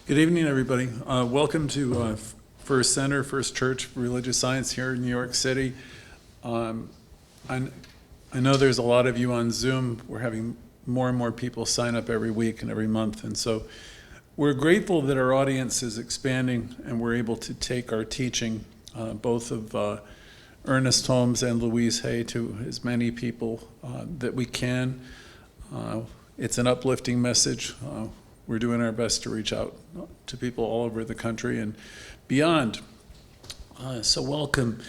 Good evening, everybody. Welcome to First Center, First Church for Religious Science here in New York City. I know there's a lot of you on Zoom. We're having more and more people sign up every week and every month. And so we're grateful that our audience is expanding and we're able to take our teaching, both of Ernest Holmes and Louise, to as many people that we can. It's an uplifting message. We're doing our best to reach out to people all over the country and beyond. So welcome.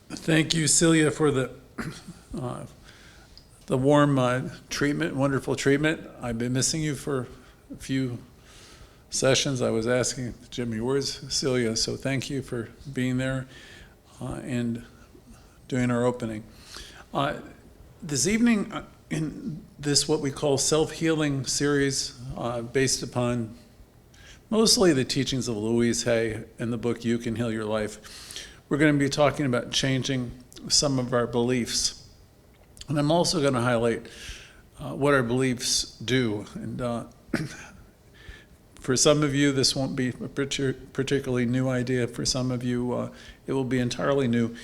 Thank you, Celia, for the warm treatment, wonderful treatment. I've been missing you for a few sessions. I was asking Jimmy, where's Celia? So thank you for being there and doing our opening. This evening, in this what we call self-healing series, based upon mostly the teachings of Louise Hay in the book You Can Heal Your Life, we're going to be talking about changing some of our beliefs. And I'm also going to highlight what our beliefs do. And for some of you, this won't be a particularly new idea. For some of you, it will be entirely new.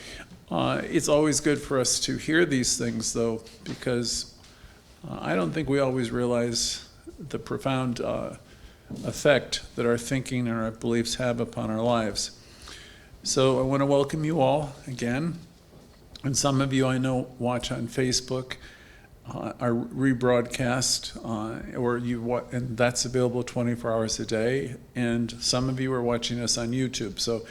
It's always good for us to hear these things, though, because I don't think we always realize the profound effect that our thinking and our beliefs have upon our lives. So I want to welcome you all again. And some of you I know watch on Facebook our rebroadcast, and that's available 24 hours a day. And some of you are watching us on YouTube. So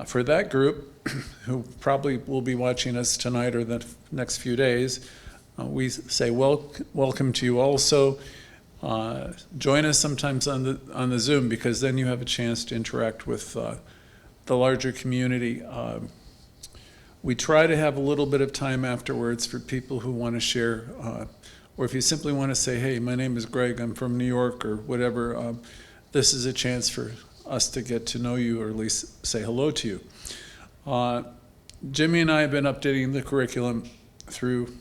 for that group, who probably will be watching us tonight or the next few days, we say welcome to you also. Join us sometimes on the Zoom, because then you have a chance to interact with the larger community. We try to have a little bit of time afterwards for people who want to share, or if you simply want to say, hey, my name is Greg, I'm from New York, or whatever. This is a chance for us to get to know you, or at least say hello to you. Jimmy and I have been updating the curriculum through,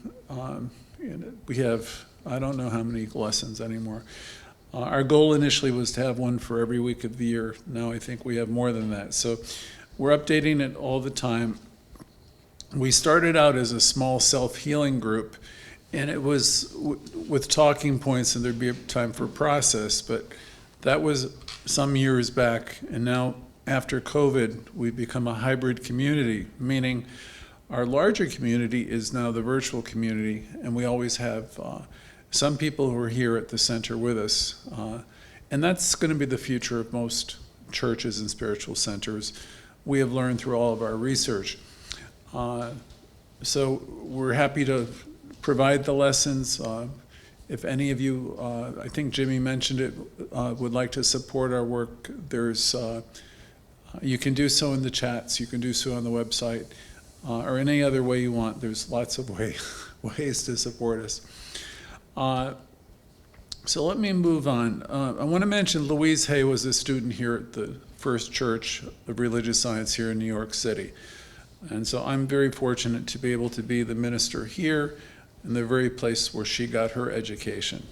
we have, I don't know how many lessons anymore. Our goal initially was to have one for every week of the year. Now I think we have more than that. So we're updating it all the time. We started out as a small self-healing group, and it was with talking points, and there'd be a time for process, but that was some years back. And now after COVID, we've become a hybrid community, meaning our larger community is now the virtual community, and we always have some people who are here at the center with us. And that's going to be the future of most churches and spiritual centers. We have learned through all of our research. So we're happy to provide the lessons. If any of you, I think Jimmy mentioned it, would like to support our work, there's you can do so in the chats, you can do so on the website, or any other way you want. There's lots of ways to support us. So let me move on. I want to mention Louise Hay was a student here at the First Church of Religious Science here in New York City. And so I'm very fortunate to be able to be the minister here in the very place where she got her education.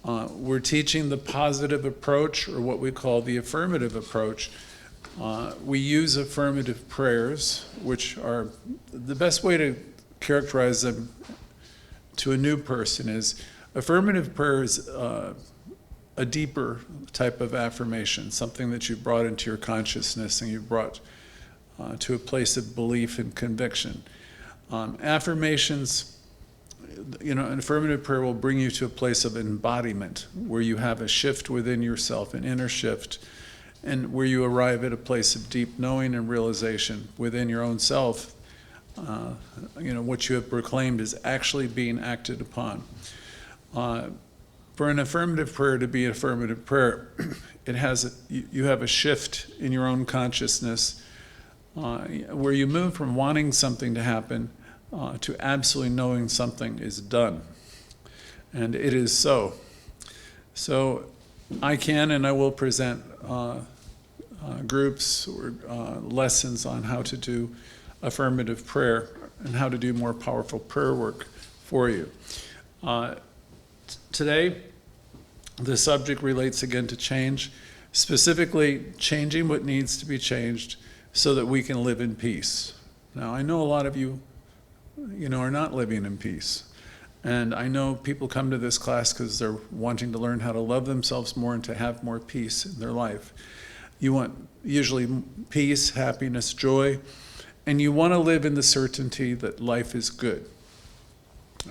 We're teaching the positive approach, or what we call the affirmative approach. We use affirmative prayers, which are the best way to characterize them to a new person is affirmative prayer is a deeper type of affirmation, something that you brought into your consciousness and you brought to a place of belief and conviction. Affirmations, an affirmative prayer will bring you to a place of embodiment, where you have a shift within yourself, an inner shift, and where you arrive at a place of deep knowing and realization within your own self. What you have proclaimed is actually being acted upon. For an affirmative prayer to be an affirmative prayer, you have a shift in your own consciousness, where you move from wanting something to happen to absolutely knowing something is done. And it is so. So I can and I will present groups or lessons on how to do affirmative prayer and how to do more powerful prayer work for you. Today, the subject relates again to change. specifically changing what needs to be changed so that we can live in peace. Now, I know a lot of you, are not living in peace. And I know people come to this class because they're wanting to learn how to love themselves more and to have more peace in their life. You want usually peace, happiness, joy, and you want to live in the certainty that life is good.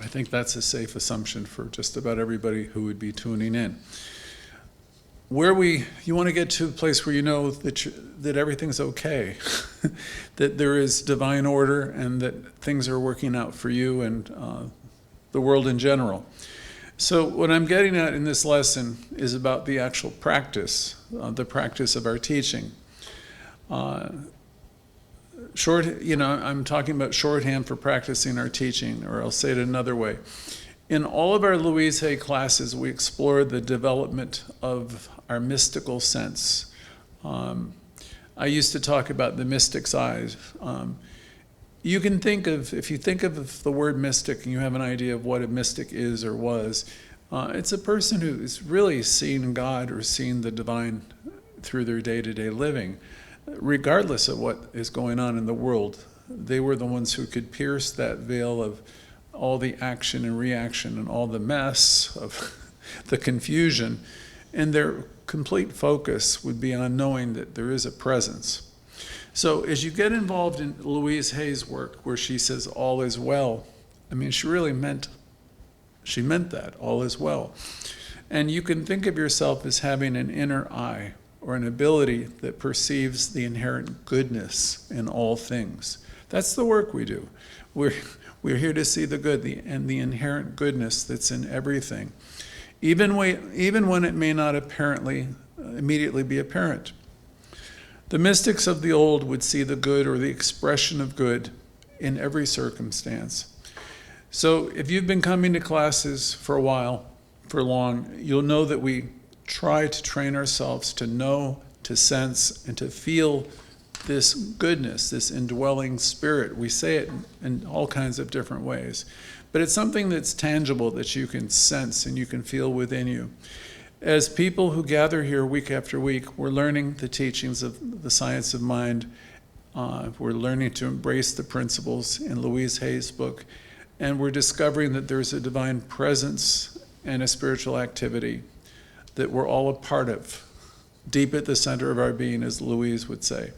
I think that's a safe assumption for just about everybody who would be tuning in. You want to get to a place where you know that everything's okay, that there is divine order and that things are working out for you and the world in general. So what I'm getting at in this lesson is about the actual practice, the practice of our teaching. I'm talking about shorthand for practicing our teaching, or I'll say it another way. In all of our Louise Hay classes, we explore the development of our mystical sense. I used to talk about the mystic's eyes. You can if you think of the word mystic and you have an idea of what a mystic is or was, it's a person who's really seen God or seen the divine through their day-to-day living. Regardless of what is going on in the world, they were the ones who could pierce that veil of all the action and reaction and all the mess of the confusion, and their complete focus would be on knowing that there is a presence. So as you get involved in Louise Hay's work, where she says all is well, she really meant that, all is well. And you can think of yourself as having an inner eye, or an ability that perceives the inherent goodness in all things. That's the work we do. We're here to see the good and the inherent goodness that's in everything, even when it may not immediately be apparent. The mystics of the old would see the good or the expression of good in every circumstance. So if you've been coming to classes for long, you'll know that we try to train ourselves to know, to sense, and to feel this goodness, this indwelling spirit. We say it in all kinds of different ways, but it's something that's tangible that you can sense and you can feel within you. As people who gather here week after week, we're learning the teachings of the science of mind. We're learning to embrace the principles in Louise Hay's book, and we're discovering that there's a divine presence and a spiritual activity that we're all a part of, deep at the center of our being, as Louise would say.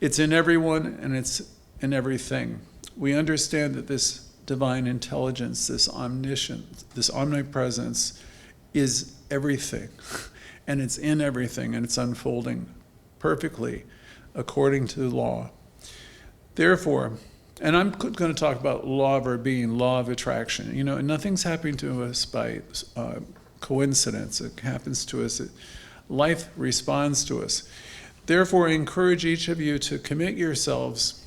It's in everyone and it's in everything. We understand that this divine intelligence, this omniscience, this omnipresence is everything, and it's in everything, and it's unfolding perfectly according to law. Therefore, and I'm going to talk about law of our being, law of attraction. Nothing's happening to us by coincidence. It happens to us. Life responds to us. Therefore, I encourage each of you to commit yourselves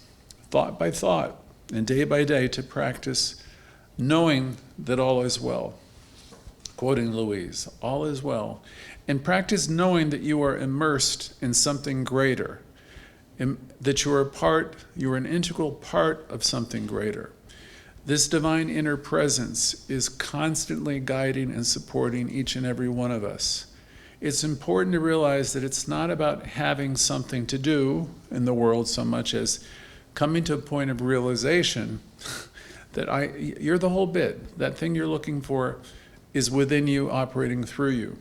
thought by thought and day by day to practice knowing that all is well. Quoting Louise, all is well. And practice knowing that you are immersed in something greater, that you are an integral part of something greater. This divine inner presence is constantly guiding and supporting each and every one of us. It's important to realize that it's not about having something to do in the world so much as coming to a point of realization that you're the whole bit. That thing you're looking for is within you, operating through you.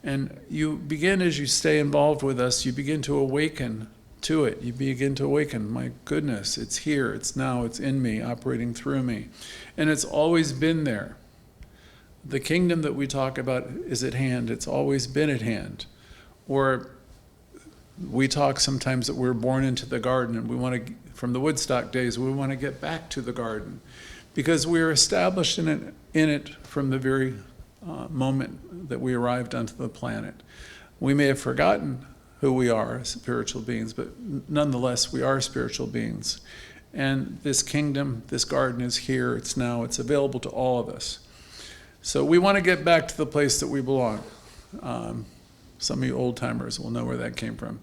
And you begin, as you stay involved with us, you begin to awaken to it. You begin to awaken, my goodness, it's here, it's now, it's in me, operating through me. And it's always been there. The kingdom that we talk about is at hand. It's always been at hand. Or we talk sometimes that we're born into the garden, and we want to, from the Woodstock days, we want to get back to the garden because we are established in it from the very moment that we arrived onto the planet. We may have forgotten who we are as spiritual beings, but nonetheless, we are spiritual beings. And this kingdom, this garden is here, it's now, it's available to all of us. So we want to get back to the place that we belong. Some of you old timers will know where that came from.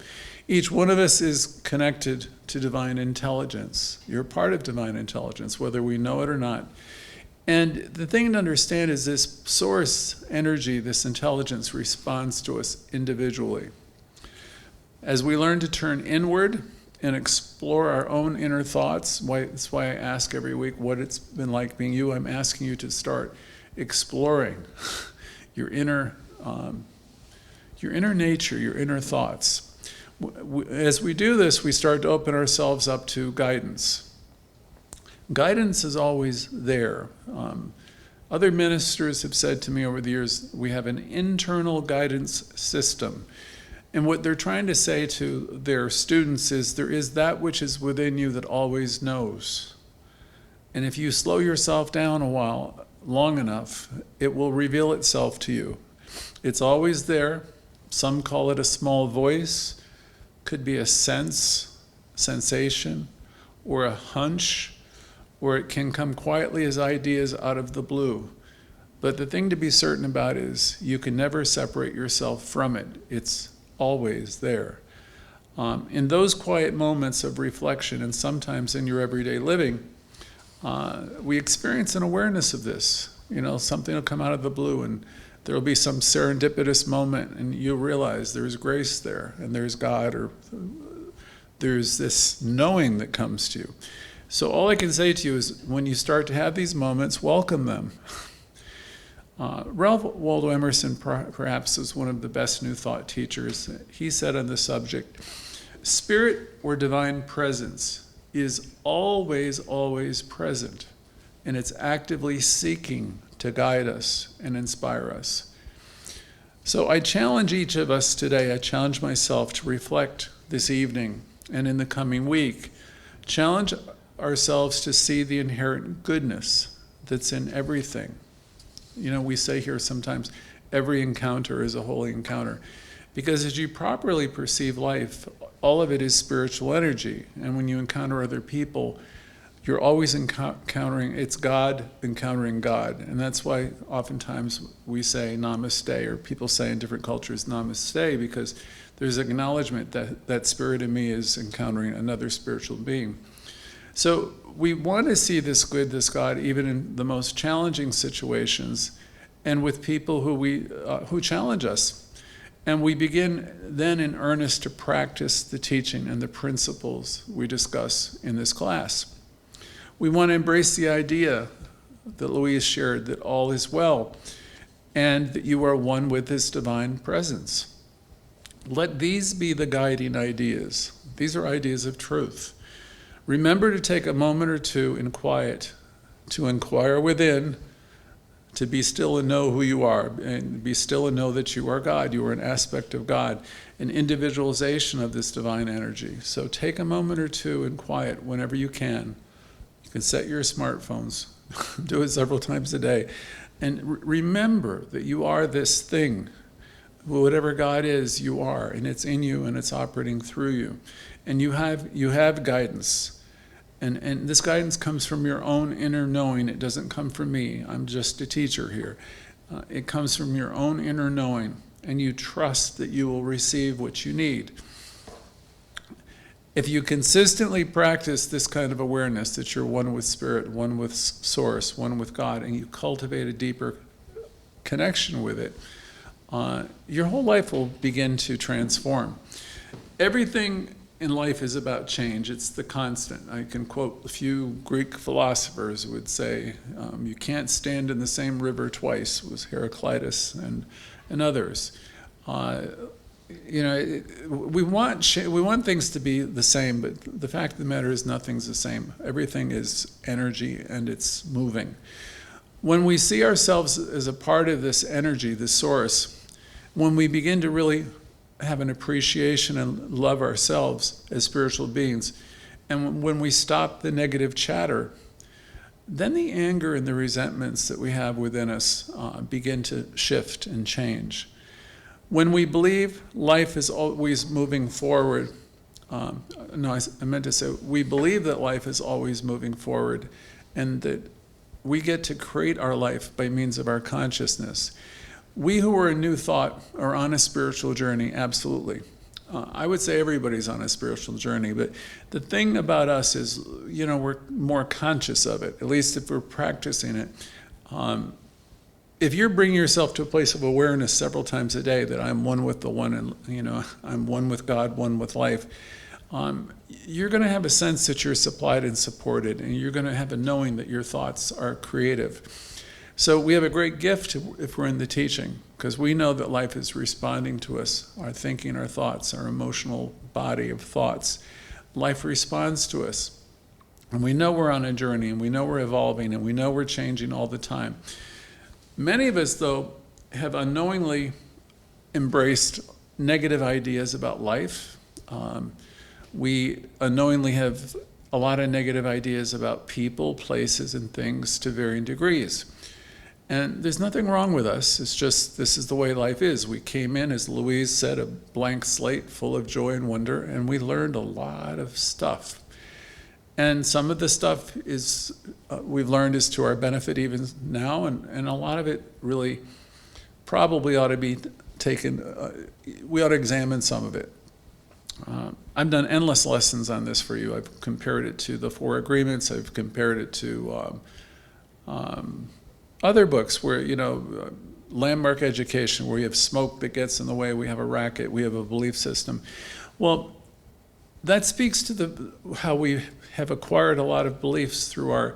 Each one of us is connected to divine intelligence. You're part of divine intelligence, whether we know it or not. And the thing to understand is this source energy, this intelligence responds to us individually. As we learn to turn inward and explore our own inner thoughts, that's why I ask every week what it's been like being you. I'm asking you to start exploring your inner nature, your inner thoughts. As we do this, we start to open ourselves up to guidance. Guidance is always there. Other ministers have said to me over the years, we have an internal guidance system. And what they're trying to say to their students is there is that which is within you that always knows. And if you slow yourself down long enough, it will reveal itself to you. It's always there. Some call it a small voice, could be a sensation, or a hunch, or it can come quietly as ideas out of the blue. But the thing to be certain about is you can never separate yourself from it. It's always there. In those quiet moments of reflection, and sometimes in your everyday living, we experience an awareness of this. Something will come out of the blue, and there'll be some serendipitous moment, and you'll realize there's grace there, and there's God, or there's this knowing that comes to you. So all I can say to you is when you start to have these moments, welcome them. Ralph Waldo Emerson perhaps is one of the best New Thought teachers. He said on the subject, spirit or divine presence is always, always present, and it's actively seeking to guide us and inspire us. So I challenge each of us today, I challenge myself to reflect this evening and in the coming week, challenge ourselves to see the inherent goodness that's in everything. We say here sometimes, every encounter is a holy encounter. Because as you properly perceive life, all of it is spiritual energy. And when you encounter other people, you're always encountering, it's God encountering God. And that's why oftentimes we say namaste, or people say in different cultures namaste, because there's acknowledgement that that spirit in me is encountering another spiritual being. So we want to see this good, this God, even in the most challenging situations, and with people who challenge us. And we begin then in earnest to practice the teaching and the principles we discuss in this class. We want to embrace the idea that Louise shared, that all is well, and that you are one with this divine presence. Let these be the guiding ideas. These are ideas of truth. Remember to take a moment or two in quiet, to inquire within, to be still and know who you are, and be still and know that you are God. You are an aspect of God, an individualization of this divine energy. So take a moment or two in quiet whenever you can. You can set your smartphones, do it several times a day, and remember that you are this thing. Whatever God is, you are, and it's in you and it's operating through you. And you have guidance. And this guidance comes from your own inner knowing. It doesn't come from me. I'm just a teacher here. It comes from your own inner knowing, and you trust that you will receive what you need. If you consistently practice this kind of awareness, that you're one with Spirit, one with Source, one with God, and you cultivate a deeper connection with it, your whole life will begin to transform. Everything in life is about change. It's the constant. I can quote a few Greek philosophers who would say, you can't stand in the same river twice, was Heraclitus and others. We want things to be the same, but the fact of the matter is nothing's the same. Everything is energy, and it's moving. When we see ourselves as a part of this energy, this source, when we begin to really have an appreciation and love ourselves as spiritual beings, and when we stop the negative chatter, then the anger and the resentments that we have within us begin to shift and change. When we believe life is always moving forward, I meant to say, we believe that life is always moving forward, and that we get to create our life by means of our consciousness. We who are in New Thought are on a spiritual journey, absolutely. I would say everybody's on a spiritual journey, but the thing about us is, we're more conscious of it, at least if we're practicing it. if you're bringing yourself to a place of awareness several times a day that I'm one with the one, and I'm one with God, one with life, you're going to have a sense that you're supplied and supported, and you're going to have a knowing that your thoughts are creative. So we have a great gift if we're in the teaching, because we know that life is responding to us, our thinking, our thoughts, our emotional body of thoughts. Life responds to us. And we know we're on a journey, and we know we're evolving, and we know we're changing all the time. Many of us, though, have unknowingly embraced negative ideas about life. We unknowingly have a lot of negative ideas about people, places, and things to varying degrees. And there's nothing wrong with us. It's just this is the way life is. We came in, as Louise said, a blank slate full of joy and wonder, and we learned a lot of stuff. And some of the stuff is we've learned is to our benefit even now, and a lot of it really probably ought to be taken, we ought to examine some of it. I've done endless lessons on this for you. I've compared it to the Four Agreements. I've compared it to other books where, landmark education, where you have smoke that gets in the way, we have a racket, we have a belief system. Well, that speaks to how we have acquired a lot of beliefs through our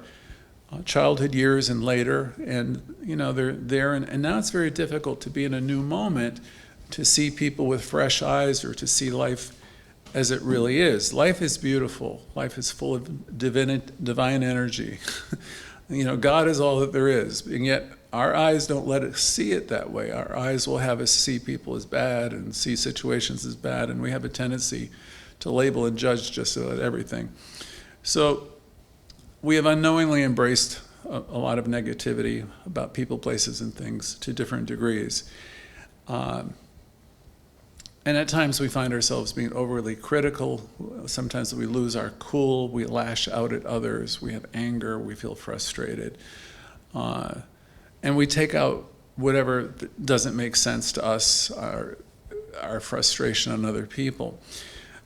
childhood years and later, and they're there, and now it's very difficult to be in a new moment to see people with fresh eyes or to see life as it really is. Life is beautiful. Life is full of divine energy. God is all that there is, and yet our eyes don't let us see it that way. Our eyes will have us see people as bad and see situations as bad, and we have a tendency to label and judge just about everything. So we have unknowingly embraced a lot of negativity about people, places, and things to different degrees. And at times we find ourselves being overly critical. Sometimes we lose our cool, we lash out at others, we have anger, we feel frustrated. And we take out whatever doesn't make sense to us, our frustration on other people.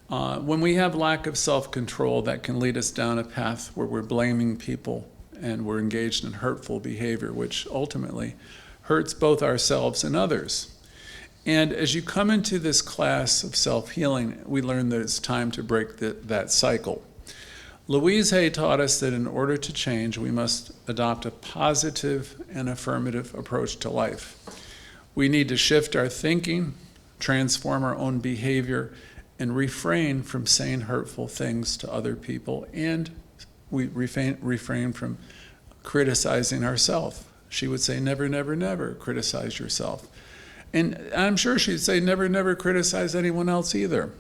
When we have lack of self-control, that can lead us down a path where we're blaming people and we're engaged in hurtful behavior, which ultimately hurts both ourselves and others. And as you come into this class of self-healing, we learn that it's time to break that cycle. Louise Hay taught us that in order to change, we must adopt a positive and affirmative approach to life. We need to shift our thinking, transform our own behavior, and refrain from saying hurtful things to other people, and we refrain from criticizing ourselves. She would say, never, never, never criticize yourself. And I'm sure she'd say, never, never criticize anyone else either.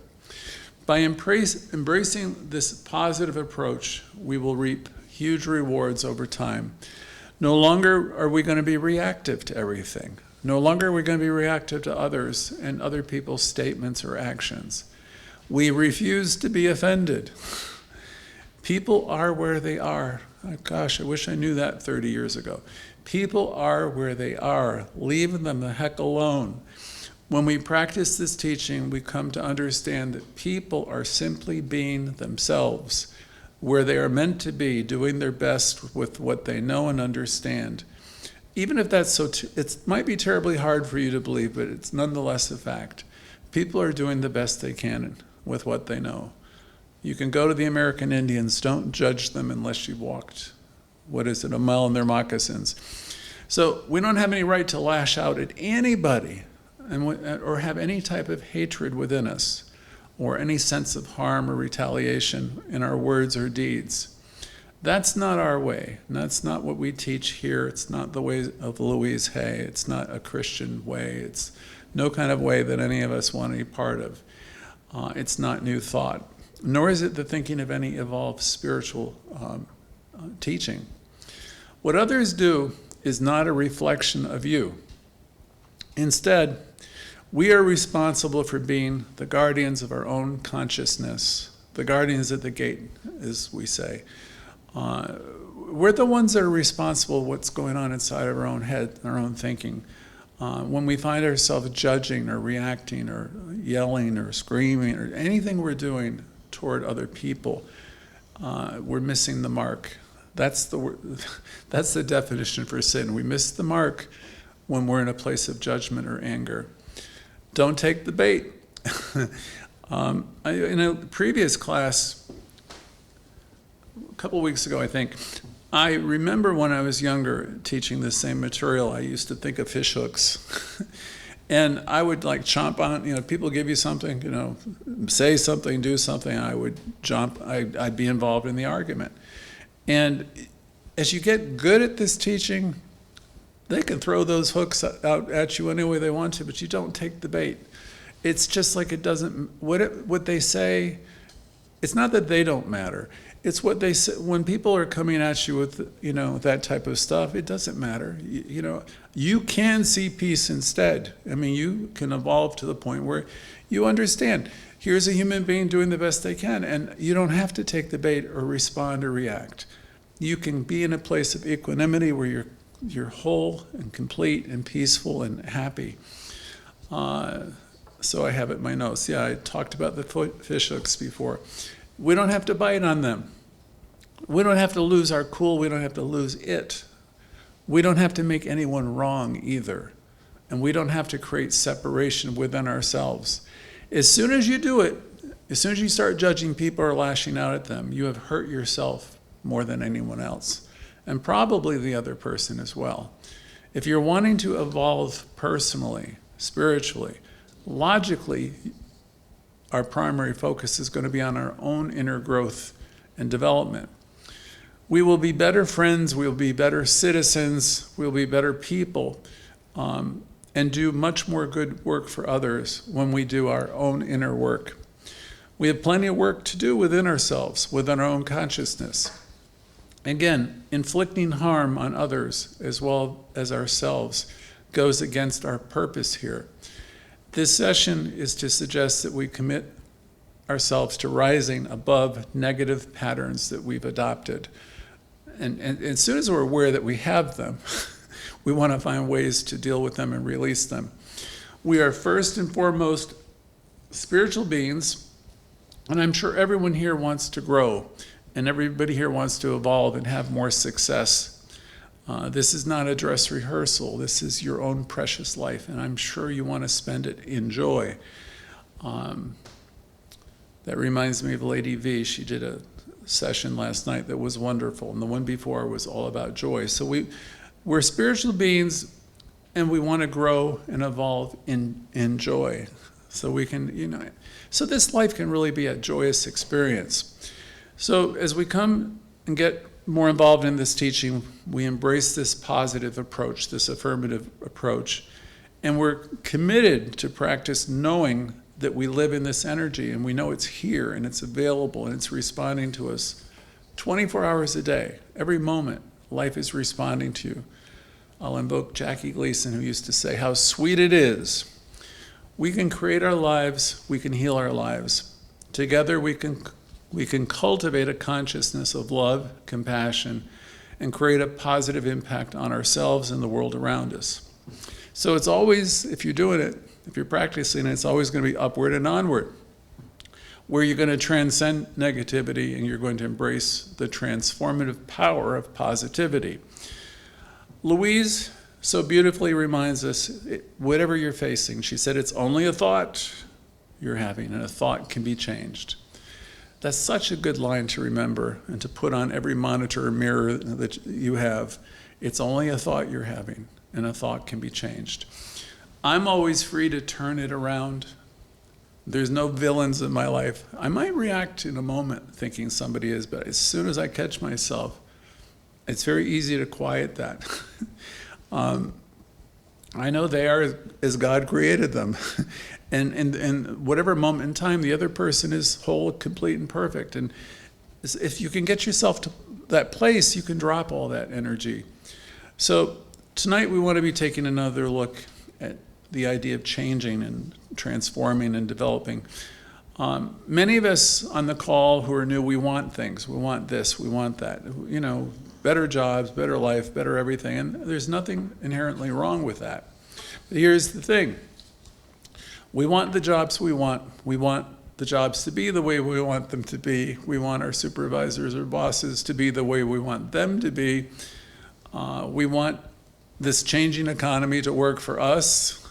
By embracing this positive approach, we will reap huge rewards over time. No longer are we going to be reactive to everything. No longer are we going to be reactive to others and other people's statements or actions. We refuse to be offended. People are where they are. Gosh, I wish I knew that 30 years ago. People are where they are. Leave them the heck alone. When we practice this teaching, we come to understand that people are simply being themselves, where they are meant to be, doing their best with what they know and understand. Even if that's it might be terribly hard for you to believe, but it's nonetheless a fact. People are doing the best they can with what they know. You can go to the American Indians. Don't judge them unless you've walked, a mile in their moccasins. So we don't have any right to lash out at anybody or have any type of hatred within us or any sense of harm or retaliation in our words or deeds. That's not our way. That's not what we teach here. It's not the way of Louise Hay. It's not a Christian way. It's no kind of way that any of us want to be part of. It's not new thought, nor is it the thinking of any evolved spiritual teaching. What others do is not a reflection of you. Instead, we are responsible for being the guardians of our own consciousness, the guardians at the gate, as we say. We're the ones that are responsible for what's going on inside of our own head, our own thinking. When we find ourselves judging or reacting or yelling or screaming or anything we're doing toward other people, we're missing the mark. That's the definition for sin. We miss the mark when we're in a place of judgment or anger. Don't take the bait. In a previous class, a couple weeks ago, I think, I remember when I was younger teaching the same material, I used to think of fish hooks. And I would like chomp on, people give you something, say something, do something, I would jump, I'd be involved in the argument. And as you get good at this teaching, they can throw those hooks out at you any way they want to, but you don't take the bait. It's just like it doesn't, what they say, it's not that they don't matter. It's what they say, when people are coming at you with, that type of stuff, it doesn't matter. You can see peace instead. I mean, you can evolve to the point where you understand, here's a human being doing the best they can, and you don't have to take the bait or respond or react. You can be in a place of equanimity where you're whole and complete and peaceful and happy. So I have it in my notes. Yeah, I talked about the fish hooks before. We don't have to bite on them. We don't have to lose our cool. We don't have to lose it. We don't have to make anyone wrong either. And we don't have to create separation within ourselves. As soon as you do it, as soon as you start judging people or lashing out at them, you have hurt yourself more than anyone else, and probably the other person as well. If you're wanting to evolve personally, spiritually, logically, our primary focus is going to be on our own inner growth and development. We will be better friends, we'll be better citizens, we'll be better people, and do much more good work for others when we do our own inner work. We have plenty of work to do within ourselves, within our own consciousness. Again, inflicting harm on others as well as ourselves goes against our purpose here. This session is to suggest that we commit ourselves to rising above negative patterns that we've adopted. And as soon as we're aware that we have them, we want to find ways to deal with them and release them. We are first and foremost spiritual beings, and I'm sure everyone here wants to grow, and everybody here wants to evolve and have more success. This is not a dress rehearsal. This is your own precious life, and I'm sure you want to spend it in joy. That reminds me of Lady V. She did a session last night that was wonderful, and the one before was all about joy. So we're spiritual beings, and we want to grow and evolve in joy. So we can, so this life can really be a joyous experience. So as we come and get more involved in this teaching, we embrace this positive approach, this affirmative approach, and we're committed to practice knowing that we live in this energy, and we know it's here, and it's available, and it's responding to us 24 hours a day. Every moment, life is responding to you. I'll invoke Jackie Gleason, who used to say, how sweet it is. We can create our lives, we can heal our lives. Together we can cultivate a consciousness of love, compassion, and create a positive impact on ourselves and the world around us. So it's always, if you're doing it, if you're practicing it, it's always going to be upward and onward, where you're going to transcend negativity and you're going to embrace the transformative power of positivity. Louise so beautifully reminds us, whatever you're facing, she said, it's only a thought you're having, and a thought can be changed. That's such a good line to remember and to put on every monitor or mirror that you have. It's only a thought you're having, and a thought can be changed. I'm always free to turn it around. There's no villains in my life. I might react in a moment thinking somebody is, but as soon as I catch myself, it's very easy to quiet that. I know they are as God created them. And whatever moment in time, the other person is whole, complete, and perfect. And if you can get yourself to that place, you can drop all that energy. So tonight we want to be taking another look at the idea of changing and transforming and developing. Many of us on the call who are new, we want things. We want this, we want that. Better jobs, better life, better everything. And there's nothing inherently wrong with that. But here's the thing. We want the jobs we want. We want the jobs to be the way we want them to be. We want our supervisors or bosses to be the way we want them to be. We want this changing economy to work for us.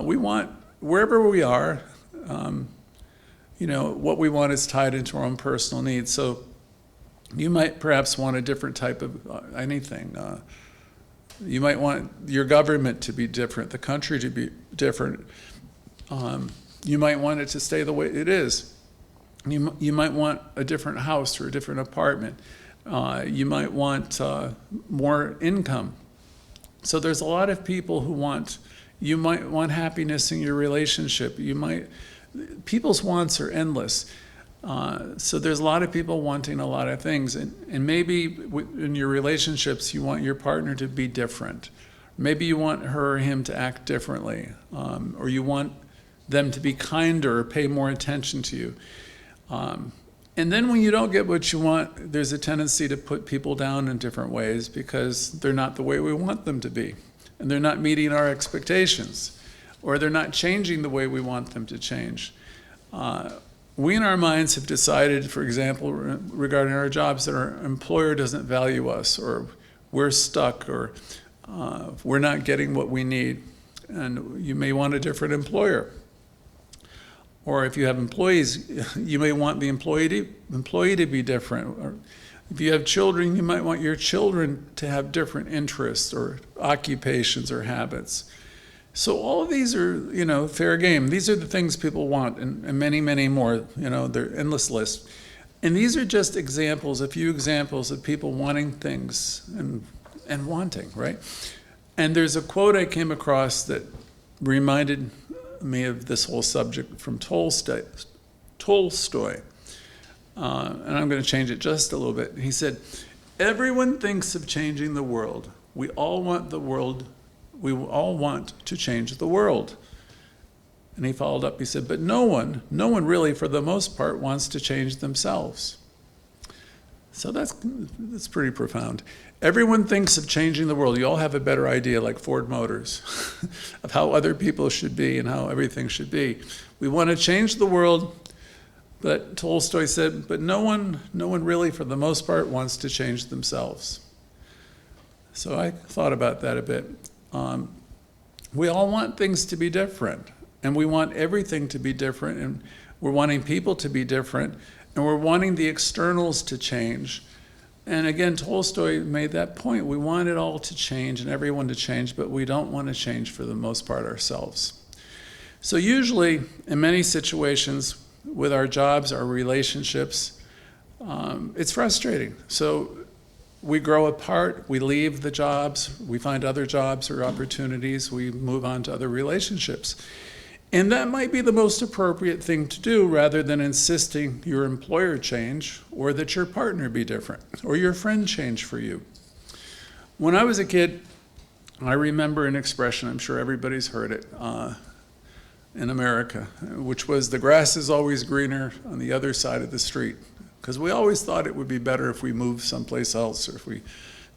We want, wherever we are, what we want is tied into our own personal needs. So you might perhaps want a different type of anything. You might want your government to be different, the country to be different. You might want it to stay the way it is. You might want a different house or a different apartment. You might want more income. So there's a lot of people who you might want happiness in your relationship. People's wants are endless. So there's a lot of people wanting a lot of things. And maybe in your relationships, you want your partner to be different. Maybe you want her or him to act differently. Or you want them to be kinder or pay more attention to you. And then when you don't get what you want, there's a tendency to put people down in different ways because they're not the way we want them to be. And they're not meeting our expectations. Or they're not changing the way we want them to change. We in our minds have decided, for example, regarding our jobs, that our employer doesn't value us, or we're stuck, or we're not getting what we need. And you may want a different employer. Or if you have employees, you may want the employee to be different. Or if you have children, you might want your children to have different interests or occupations or habits. So all of these are, fair game. These are the things people want, and many, many more. They're endless list. And these are just examples, a few examples of people wanting things and wanting, right? And there's a quote I came across that reminded me of this whole subject from Tolstoy. And I'm going to change it just a little bit. He said, "Everyone thinks of changing the world. We all want to change the world." And he followed up, he said, "But no one really, for the most part, wants to change themselves." So that's pretty profound. Everyone thinks of changing the world. You all have a better idea, like Ford Motors, of how other people should be and how everything should be. We want to change the world, but Tolstoy said, but no one really, for the most part, wants to change themselves. So I thought about that a bit. We all want things to be different, and we want everything to be different, and we're wanting people to be different, and we're wanting the externals to change. And again, Tolstoy made that point. We want it all to change and everyone to change, but we don't want to change for the most part ourselves. So usually, in many situations, with our jobs, our relationships, it's frustrating. So we grow apart, we leave the jobs, we find other jobs or opportunities, we move on to other relationships. And that might be the most appropriate thing to do rather than insisting your employer change or that your partner be different or your friend change for you. When I was a kid, I remember an expression, I'm sure everybody's heard it, in America, which was the grass is always greener on the other side of the street. Because we always thought it would be better if we moved someplace else or if we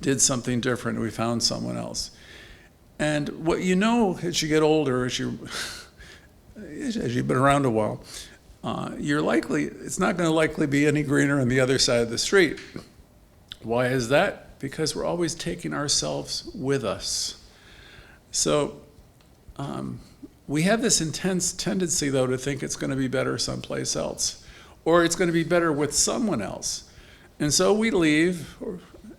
did something different and we found someone else. And what you know as you get older, as you've been around a while, it's not going to likely be any greener on the other side of the street. Why is that? Because we're always taking ourselves with us. So we have this intense tendency, though, to think it's going to be better someplace else, or it's going to be better with someone else. And so we leave,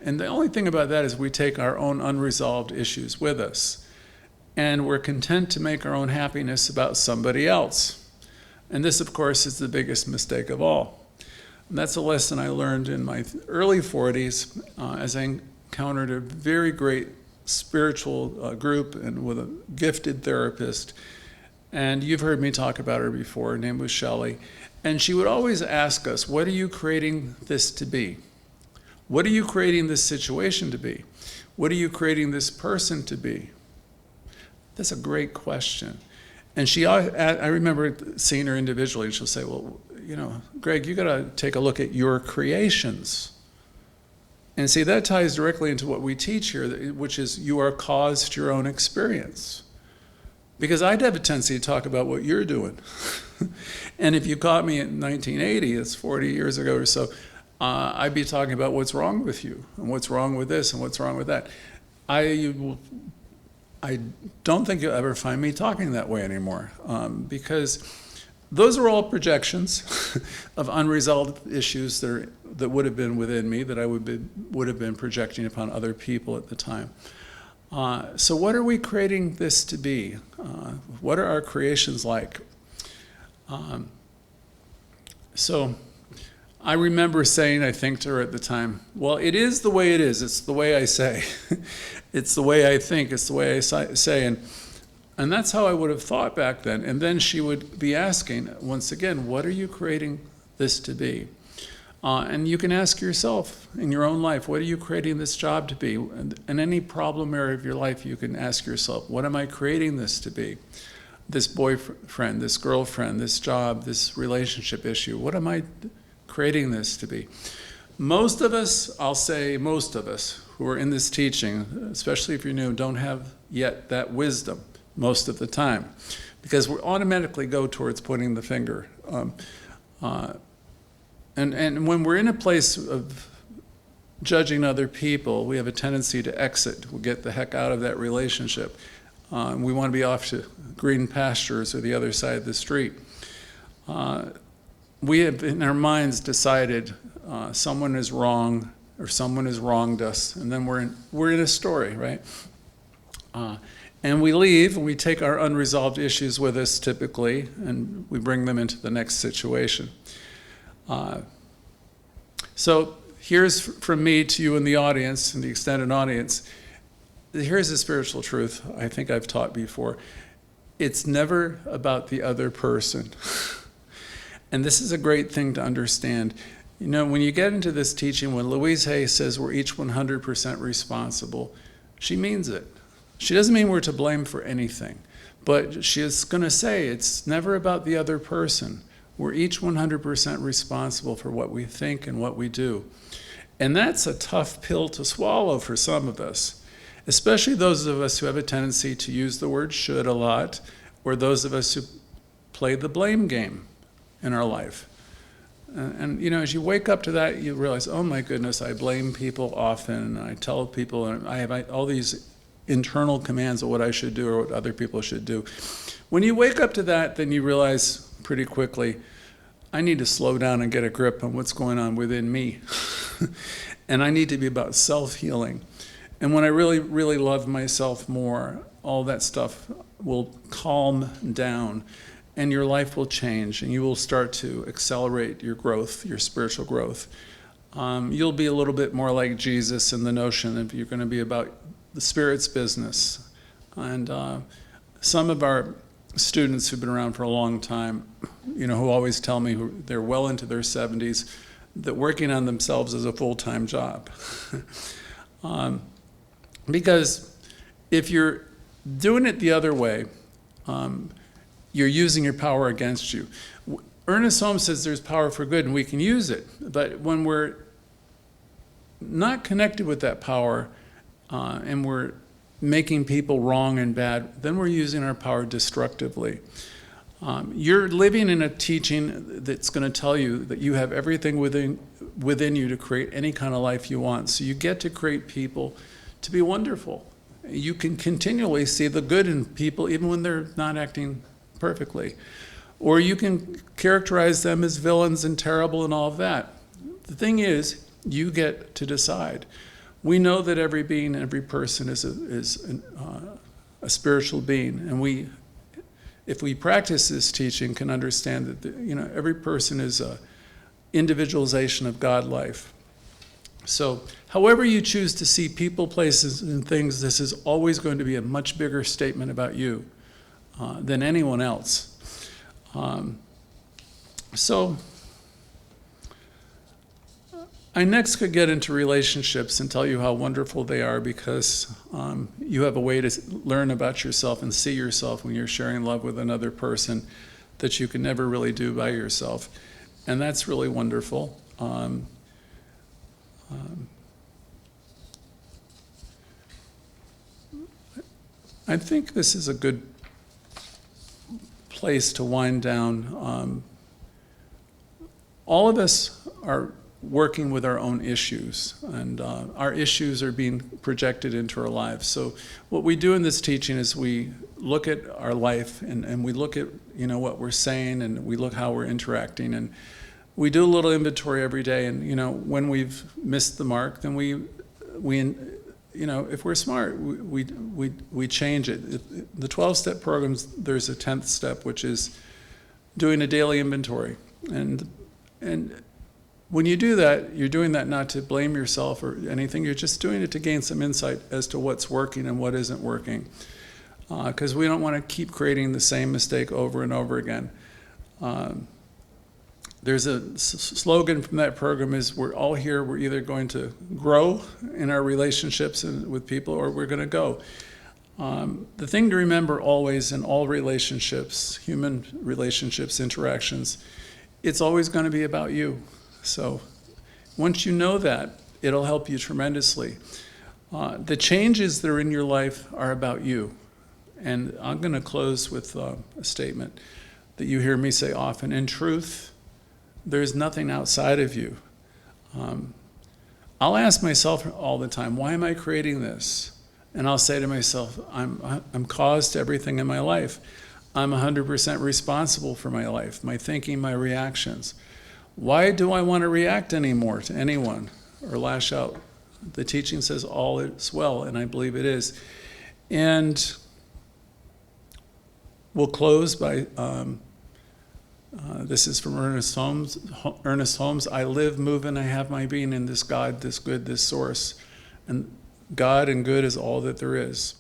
and the only thing about that is we take our own unresolved issues with us. And we're content to make our own happiness about somebody else. And this, of course, is the biggest mistake of all. And that's a lesson I learned in my early 40s as I encountered a very great spiritual group and with a gifted therapist. And you've heard me talk about her before. Her name was Shelley. And she would always ask us, what are you creating this to be? What are you creating this situation to be? What are you creating this person to be? That's a great question. And I remember seeing her individually, and she'll say, well, Greg, you got to take a look at your creations. And see, that ties directly into what we teach here, which is you are caused your own experience. Because I'd have a tendency to talk about what you're doing. And if you caught me in 1980, it's 40 years ago or so, I'd be talking about what's wrong with you, and what's wrong with this, and what's wrong with that. I don't think you'll ever find me talking that way anymore, because those are all projections of unresolved issues that would have been within me, that I would have been projecting upon other people at the time. So what are we creating this to be? What are our creations like? So I remember saying, I think to her at the time, well, it is the way it is. It's the way I say. It's the way I think. It's the way I say. And that's how I would have thought back then. And then she would be asking, once again, what are you creating this to be? And you can ask yourself in your own life, what are you creating this job to be? And in any problem area of your life, you can ask yourself, what am I creating this to be? This boyfriend, this girlfriend, this job, this relationship issue, what am I creating this to be? Most of us, I'll say most of us who are in this teaching, especially if you're new, don't have yet that wisdom most of the time, because we automatically go towards pointing the finger. And when we're in a place of judging other people, we have a tendency to exit. We'll get the heck out of that relationship. We want to be off to green pastures or the other side of the street. We have in our minds decided someone is wrong or someone has wronged us, and then we're in a story, right? And we leave, and we take our unresolved issues with us typically, and we bring them into the next situation. So here's from me to you in the audience, in the extended audience. Here's a spiritual truth I think I've taught before. It's never about the other person. And this is a great thing to understand. You know, when you get into this teaching, when Louise says we're each 100% responsible, she means it. She doesn't mean we're to blame for anything, but she is going to say it's never about the other person. We're each 100% responsible for what we think and what we do. And that's a tough pill to swallow for some of us, especially those of us who have a tendency to use the word should a lot, or those of us who play the blame game in our life. And you know, as you wake up to that, you realize, oh my goodness, I blame people often, and I tell people, and I have all these internal commands of what I should do or what other people should do. When you wake up to that, then you realize pretty quickly, I need to slow down and get a grip on what's going on within me. And I need to be about self-healing. And when I really, really love myself more, all that stuff will calm down, and your life will change, and you will start to accelerate your growth, your spiritual growth. You'll be a little bit more like Jesus in the notion that you're going to be about the Spirit's business. And some of our students who've been around for a long time, you know, who always tell me they're well into their 70s, that working on themselves is a full-time job. Because if you're doing it the other way, you're using your power against you. Ernest Holmes says there's power for good and we can use it, but when we're not connected with that power and we're making people wrong and bad, then we're using our power destructively. You're living in a teaching that's going to tell you that you have everything within you to create any kind of life you want. So you get to create people to be wonderful. You can continually see the good in people even when they're not acting perfectly. Or you can characterize them as villains and terrible and all of that. The thing is, you get to decide. We know that every being, every person is a spiritual being, and if we practice this teaching, can understand that every person is a individualization of God life. So, however you choose to see people, places, and things, this is always going to be a much bigger statement about you than anyone else. So, I next could get into relationships and tell you how wonderful they are, because you have a way to learn about yourself and see yourself when you're sharing love with another person that you can never really do by yourself. And that's really wonderful. I think this is a good place to wind down. All of us are working with our own issues, and our issues are being projected into our lives. So what we do in this teaching is we look at our life, and we look at, you know, what we're saying, and we look how we're interacting, and we do a little inventory every day. And, you know, when we've missed the mark, then we you know, if we're smart, we change it. The 12-step programs, there's a 10th step, which is doing a daily inventory. And when you do that, you're doing that not to blame yourself or anything. You're just doing it to gain some insight as to what's working and what isn't working. Because we don't want to keep creating the same mistake over and over again. There's a slogan from that program is, we're all here, we're either going to grow in our relationships with people, or we're going to go. The thing to remember always in all relationships, human relationships, interactions, it's always going to be about you. So once you know that, it'll help you tremendously. The changes that are in your life are about you. And I'm going to close with a statement that you hear me say often. In truth, there's nothing outside of you. I'll ask myself all the time, why am I creating this? And I'll say to myself, I'm cause to everything in my life. I'm 100% responsible for my life, my thinking, my reactions. Why do I want to react anymore to anyone or lash out? The teaching says all is well, and I believe it is. And we'll close by, this is from Ernest Holmes. Ernest Holmes, I live, move, and I have my being in this God, this good, this source. And God and good is all that there is.